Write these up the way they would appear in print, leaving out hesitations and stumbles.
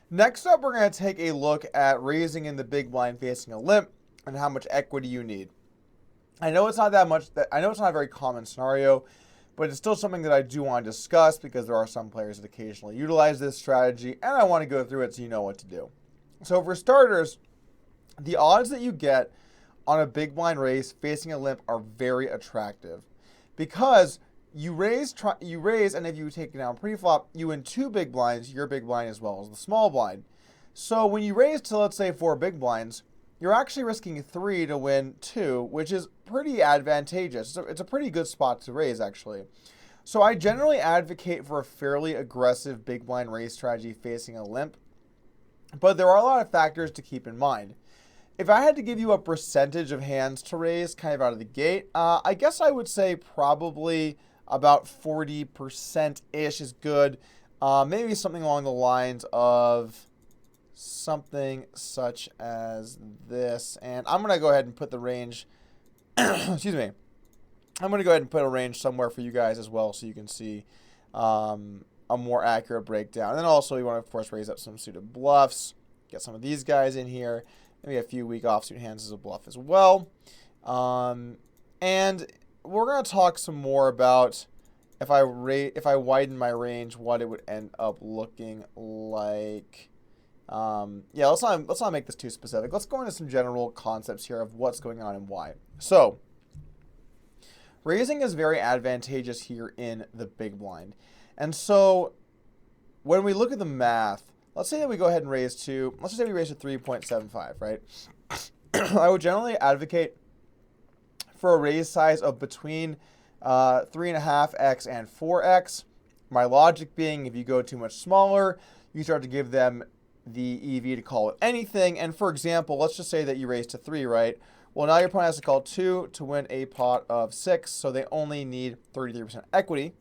Next up, we're going to take a look at raising in the big blind facing a limp and how much equity you need. I know it's not that much. I know it's not a very common scenario, but it's still something that I do want to discuss because there are some players that occasionally utilize this strategy, and I want to go through it so you know what to do. So for starters, the odds that you get on a big blind raise facing a limp are very attractive because you raise, and if you take it down pre-flop, you win two big blinds, your big blind as well as the small blind. So when you raise to, let's say, four big blinds, you're actually risking three to win two, which is pretty advantageous. It's a pretty good spot to raise, actually. So I generally advocate for a fairly aggressive big blind raise strategy facing a limp, but there are a lot of factors to keep in mind. If I had to give you a percentage of hands to raise kind of out of the gate, I guess I would say probably about 40%-ish is good. Maybe something along the lines of something such as this. And I'm going to go ahead and put the range, excuse me. I'm going to go ahead and put a range somewhere for you guys as well so you can see a more accurate breakdown. And then also we want to, of course, raise up some suited bluffs, get some of these guys in here. Maybe a few weak offsuit hands as a bluff as well. And we're going to talk some more about if I widen my range, what it would end up looking like. Yeah, let's not make this too specific. Let's go into some general concepts here of what's going on and why. So, raising is very advantageous here in the big blind. And so, when we look at the math, let's say that we go ahead and raise to, let's just say we raise to 3.75, right? I would generally advocate for a raise size of between 3.5x and 4x. My logic being, if you go too much smaller, you start to give them the EV to call it anything. And for example, let's just say that you raise to 3, right? Well, now your opponent has to call 2 to win a pot of 6, so they only need 33% equity.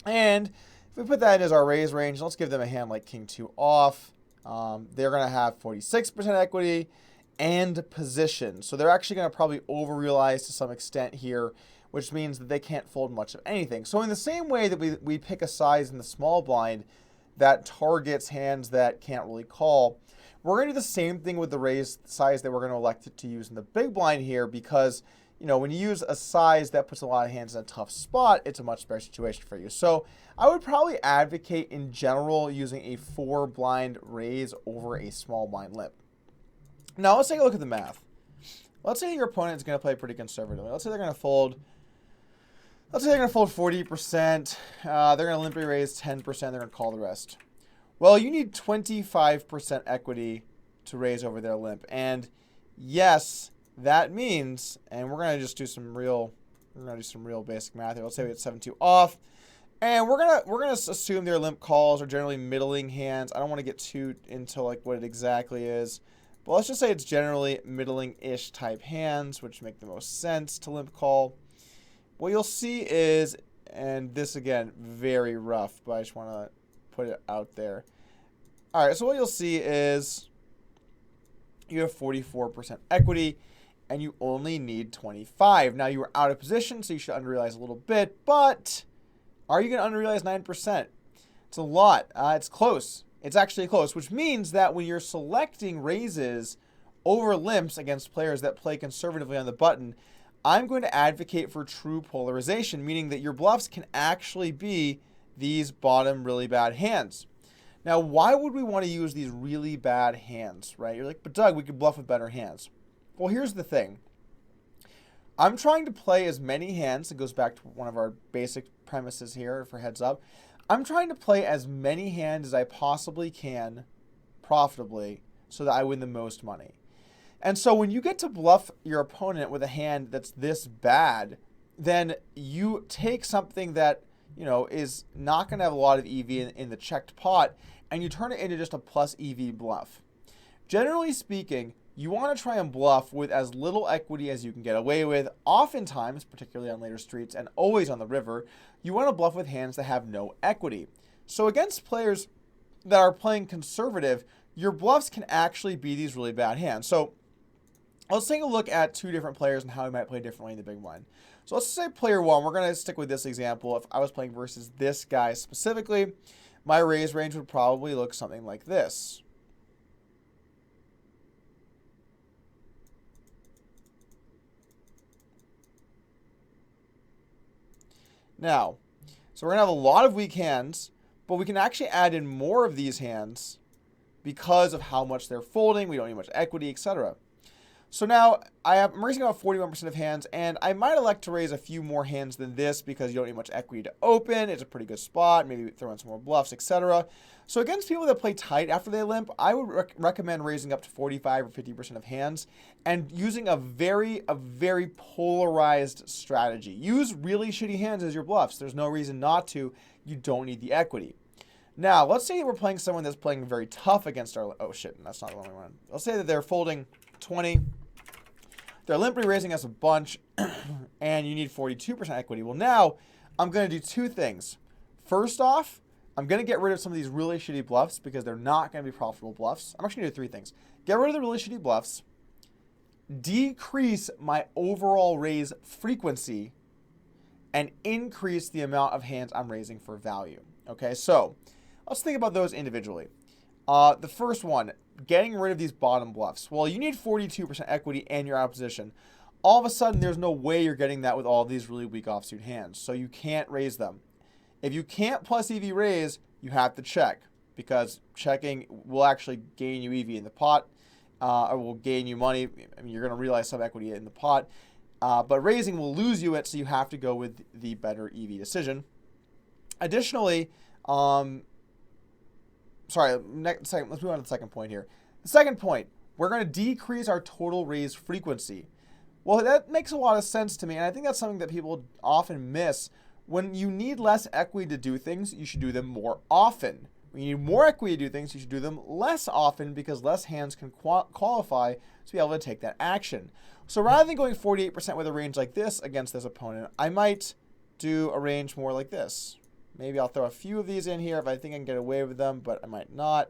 And if we put that in as our raise range, let's give them a hand like King 2 off. They're going to have 46% equity and position. So they're actually going to probably over-realize to some extent here, which means that they can't fold much of anything. So in the same way that we pick a size in the small blind that targets hands that can't really call, we're going to do the same thing with the raise size that we're going to elect to use in the big blind here because, you know, when you use a size that puts a lot of hands in a tough spot, it's a much better situation for you. So I would probably advocate in general using a 4 blind raise over a small blind limp. Now let's take a look at the math. Let's say your opponent is going to play pretty conservatively. Let's say they're going to fold. Let's say they're going to fold 40%. They're going to limply raise 10%. They're going to call the rest. Well, you need 25% equity to raise over their limp. And yes, that means, and we're going to just do some real basic math here. Let's say we get 7-2 off. And we're gonna assume their limp calls are generally middling hands. I don't want to get too into like what it exactly is. But let's just say it's generally middling-ish type hands, which make the most sense to limp call. What you'll see is, and this again, very rough, but I just want to put it out there. All right, so what you'll see is you have 44% equity, and you only need 25. Now, you are out of position, so you should underrealize a little bit, but are you going to underrealize 9%? It's a lot. It's close. It's actually close, which means that when you're selecting raises over limps against players that play conservatively on the button, I'm going to advocate for true polarization, meaning that your bluffs can actually be these bottom really bad hands. Now, why would we want to use these really bad hands, right? You're like, but Doug, we could bluff with better hands. Well, here's the thing. I'm trying to play as many hands. It goes back to one of our basic premises here for heads up. I'm trying to play as many hands as I possibly can profitably so that I win the most money. And so when you get to bluff your opponent with a hand that's this bad, then you take something that, you know, is not going to have a lot of EV in the checked pot, and you turn it into just a plus EV bluff. Generally speaking, you want to try and bluff with as little equity as you can get away with. Oftentimes, particularly on later streets and always on the river, you want to bluff with hands that have no equity. So against players that are playing conservative, your bluffs can actually be these really bad hands. So let's take a look at two different players and how we might play differently in the big blind. So let's say player one, we're going to stick with this example. If I was playing versus this guy specifically, my raise range would probably look something like this. Now, so we're going to have a lot of weak hands, but we can actually add in more of these hands because of how much they're folding. We don't need much equity, etc. So now I'm raising about 41% of hands, and I might elect to raise a few more hands than this because you don't need much equity to open. It's a pretty good spot. Maybe throw in some more bluffs, etc. So against people that play tight after they limp, I would recommend raising up to 45 or 50% of hands and using a very polarized strategy. Use really shitty hands as your bluffs. There's no reason not to. You don't need the equity. Now, let's say we're playing someone that's playing very tough against our... Oh, shit. That's not the one we want. Let's say that they're folding 20. They're limply raising us a bunch, and you need 42% equity. Well, now, I'm going to do two things. First off, I'm going to get rid of some of these really shitty bluffs because they're not going to be profitable bluffs. I'm actually going to do three things. Get rid of the really shitty bluffs. Decrease my overall raise frequency. And increase the amount of hands I'm raising for value. Okay, so let's think about those individually. The first one, getting rid of these bottom bluffs. Well, you need 42% equity and you're out of position. All of a sudden, there's no way you're getting that with all these really weak offsuit hands. So you can't raise them. If you can't plus EV raise, you have to check. Because checking will actually gain you EV in the pot. Or will gain you money. I mean, you're going to realize some equity in the pot. But raising will lose you it, so you have to go with the better EV decision. Additionally, let's move on to the second point here. The second point, we're going to decrease our total raise frequency. Well, that makes a lot of sense to me, and I think that's something that people often miss. When you need less equity to do things, you should do them more often. When you need more equity to do things, you should do them less often because less hands can qualify to be able to take that action. So rather than going 48% with a range like this against this opponent, I might do a range more like this. Maybe I'll throw a few of these in here if I think I can get away with them, but I might not.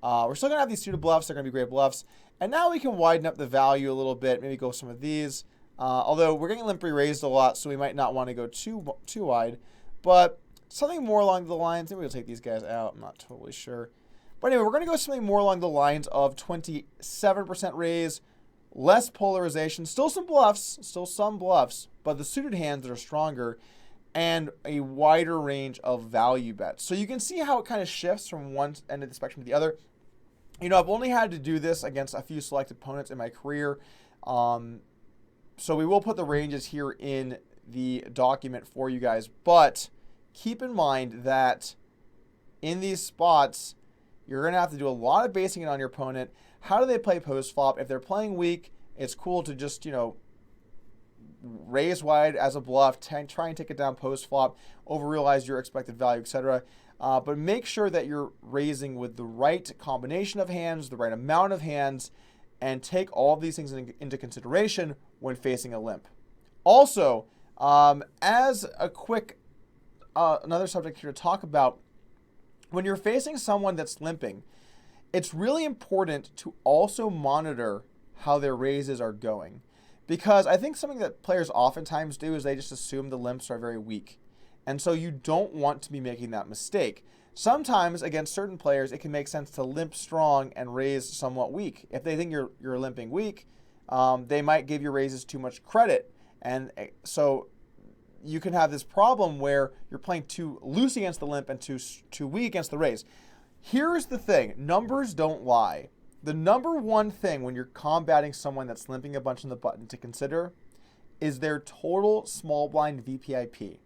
We're still going to have these suited bluffs. They're going to be great bluffs. And now we can widen up the value a little bit. Maybe go some of these. Although we're getting limply raised a lot, so we might not want to go too wide. But something more along the lines. Maybe we'll take these guys out. I'm not totally sure. But anyway, we're going to go something more along the lines of 27% raise, less polarization, still some bluffs, but the suited hands that are stronger, and a wider range of value bets. So you can see how it kind of shifts from one end of the spectrum to the other. You know, I've only had to do this against a few select opponents in my career. So we will put the ranges here in the document for you guys. But keep in mind that in these spots, you're going to have to do a lot of basing it on your opponent. How do they play post-flop? If they're playing weak, it's cool to just, raise wide as a bluff, try and take it down post-flop, over-realize your expected value, etc. But make sure that you're raising with the right combination of hands, the right amount of hands, and take all of these things into consideration when facing a limp. Also, as a quick another subject here to talk about, when you're facing someone that's limping, it's really important to also monitor how their raises are going. Because I think something that players oftentimes do is they just assume the limps are very weak. And so you don't want to be making that mistake. Sometimes, against certain players, it can make sense to limp strong and raise somewhat weak. If they think you're limping weak, they might give your raises too much credit. And so you can have this problem where you're playing too loose against the limp and too weak against the raise. Here's the thing. Numbers don't lie. The number one thing when you're combating someone that's limping a bunch on the button to consider is their total small blind VPIP.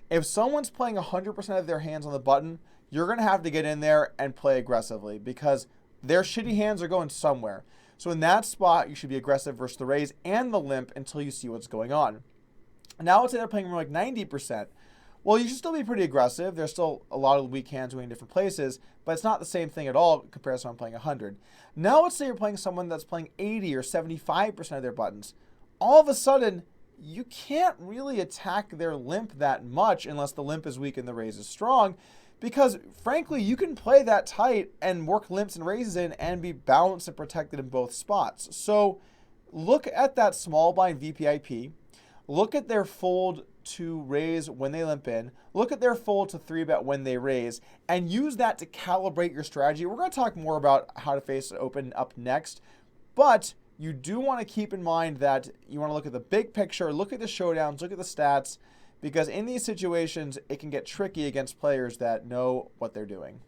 If someone's playing 100% of their hands on the button, you're going to have to get in there and play aggressively because their shitty hands are going somewhere. So in that spot, you should be aggressive versus the raise and the limp until you see what's going on. Now let's say they're playing more like 90%. Well, you should still be pretty aggressive. There's still a lot of weak hands going in different places, but it's not the same thing at all compared to someone playing 100. Now let's say you're playing someone that's playing 80 or 75% of their buttons. All of a sudden, you can't really attack their limp that much unless the limp is weak and the raise is strong, because frankly, you can play that tight and work limps and raises in and be balanced and protected in both spots. So look at that small blind VPIP. Look at their fold to raise when they limp in, look at their fold to 3-bet when they raise, and use that to calibrate your strategy. We're going to talk more about how to face an open up next, but you do want to keep in mind that you want to look at the big picture, look at the showdowns, look at the stats, because in these situations, it can get tricky against players that know what they're doing.